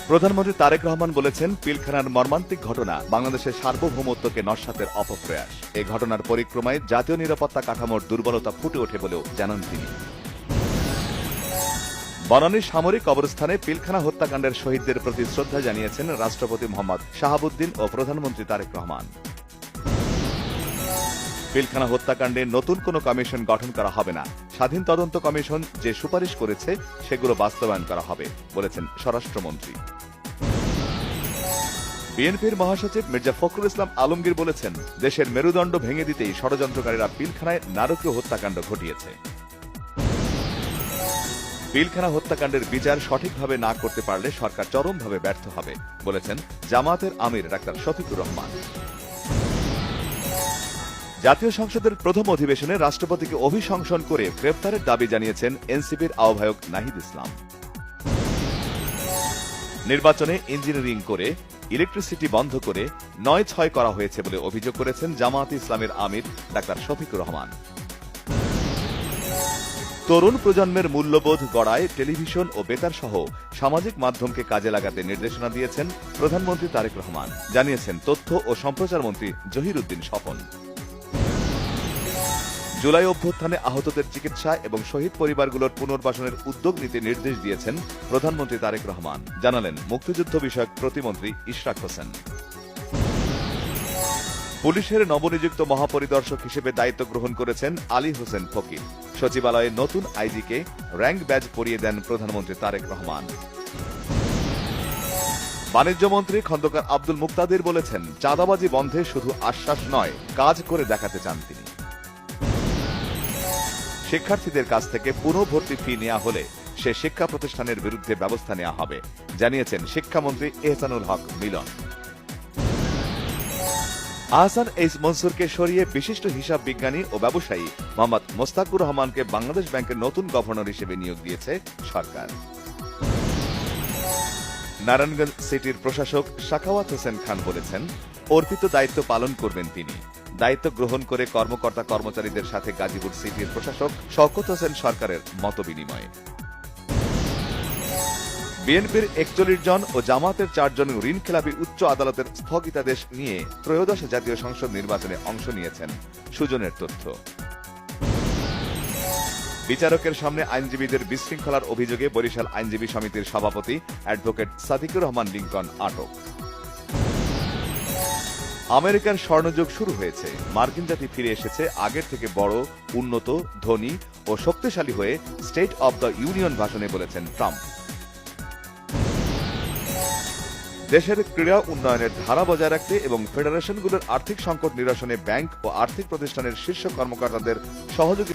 প্রধানমন্ত্রী তারেক রহমান বলেছেন, পিলখানার মর্মান্তিক ঘটনা বাংলাদেশের সার্বভৌমত্বকে নস্যাতের অপপ্রয়াস। এই ঘটনার পরিক্রমায় জাতীয় নিরাপত্তা কাঠামোর দুর্বলতা ফুটে ওঠে বলেও জানান তিনি। বনানীর সামরিক কবরস্থানে পিলখানা হত্যাকাণ্ডের শহীদদের প্রতি শ্রদ্ধা জানিয়েছেন রাষ্ট্রপতি মোহাম্মদ শাহাবুদ্দিন ও প্রধানমন্ত্রী তারেক রহমান। পিলখানা হত্যাকাণ্ডে নতুন কোনো কমিশন গঠন করা হবে না, স্বাধীন তদন্ত কমিশন যে সুপারিশ করেছে সেগুলো বাস্তবায়ন করা হবে বলেছেন স্বরাষ্ট্রমন্ত্রী। বিএনপির মহাসচিব মির্জা ফখরুল ইসলাম আলমগীর বলেছেন, দেশের মেরুদণ্ড ভেঙে দিতেই ষড়যন্ত্রকারীরা পিলখানায় নারকীয় হত্যাকাণ্ড ঘটিয়েছে। পিলখানা হত্যাকাণ্ডের বিচার সঠিকভাবে না করতে পারলে সরকার চরমভাবে ব্যর্থ হবে বলেছেন জামায়াতের আমির ডাক্তার শফিকুর রহমান। জাতীয় সংসদের প্রথম অধিবেশনে রাষ্ট্রপতিকে অভিশংসন করে গ্রেপ্তারের দাবি জানিয়েছেন এনসিপির আহ্বায়ক নাহিদ ইসলাম। নির্বাচনে ইঞ্জিনিয়ারিং করে ইলেকট্রিসিটি বন্ধ করে ৯/৬ করা হয়েছে বলে অভিযোগ করেছেন জামায়াতে ইসলামের আমির ডাক্তার শফিকুর রহমান। তরুণ প্রজন্মের মূল্যবোধ গড়ায় টেলিভিশন ও বেতার সহ সামাজিক মাধ্যমকে কাজে লাগাতে নির্দেশনা দিয়েছেন প্রধানমন্ত্রী তারেক রহমান, জানিয়েছেন তথ্য ও সম্প্রচার মন্ত্রী জহিরুদ্দিন স্বপন। জুলাই অভ্যুত্থানে আহতদের চিকিৎসা এবং শহীদ পরিবারগুলোর পুনর্বাসনের উদ্যোগ নিতে নির্দেশ দিয়েছেন প্রধানমন্ত্রী তারেক রহমান, জানালেন মুক্তিযুদ্ধ বিষয়ক প্রতিমন্ত্রী ইশরাক হোসেন। পুলিশের নবনিযুক্ত মহাপরিদর্শক হিসেবে দায়িত্ব গ্রহণ করেছেন আলী হোসেন ফকির। সচিবালয়ে নতুন আইজিকে র্যাঙ্ক ব্যাজ পরিয়ে দেন প্রধানমন্ত্রী তারেক রহমান। বাণিজ্যমন্ত্রী খন্দকার আব্দুল মুক্তাদির বলেছেন, চাঁদাবাজি বন্ধে শুধু আশ্বাস নয়, কাজ করে দেখাতে চান তিনি। শিক্ষার্থীদের কাছ থেকে পুনঃভর্তি ফি নেওয়া হলে সে শিক্ষা প্রতিষ্ঠানের বিরুদ্ধে ব্যবস্থা নেওয়া হবে, জানিয়েছেন শিক্ষামন্ত্রী এহসানুল হক মিলন। আহসান এইচ মনসুরকে সরিয়ে বিশিষ্ট হিসাব বিজ্ঞানী ও ব্যবসায়ী মোহাম্মদ মোস্তাকুর রহমানকে বাংলাদেশ ব্যাংকের নতুন গভর্নর হিসেবে নিয়োগ দিয়েছে সরকার। নারায়ণগঞ্জ সিটির প্রশাসক সাখাওয়াত হোসেন খান বলেছেন, অর্পিত দায়িত্ব পালন করবেন তিনি। দায়িত্ব গ্রহণ করে কর্মকর্তা কর্মচারীদের সাথে গাজীপুর সিটির প্রশাসক শওকত হোসেন সরকারের মতবিনিময়। বিএনপির ৪১ জন ও জামায়াতের ৪ জন ঋণখেলাপি উচ্চ আদালতের স্থগিতাদেশ নিয়ে ত্রয়োদশ জাতীয় সংসদ নির্বাচনে অংশ নিয়েছেন সুজনের তথ্য। বিচারকের সামনে আইনজীবীদের বিশৃঙ্খলার অভিযোগে বরিশাল আইনজীবী সমিতির সভাপতি অ্যাডভোকেট সাদিকুর রহমান লিংকন আটক। আমেরিকার স্বর্ণযুগ শুরু হয়েছে, মার্কিন জাতি ফিরে এসেছে আগের থেকে বড়, উন্নত, ধনী ও শক্তিশালী হয়ে স্টেট অব দ্য ইউনিয়ন ভাষণে বলেছেন ট্রাম্প। দেশের ক্রীড়া উন্নয়নের ধারা বজায় রাখতে এবং ফেডারেশনগুলোর আর্থিক সংকট নিরসনে ব্যাংক ও আর্থিক প্রতিষ্ঠানের শীর্ষ কর্মকর্তাদের সহযোগিতা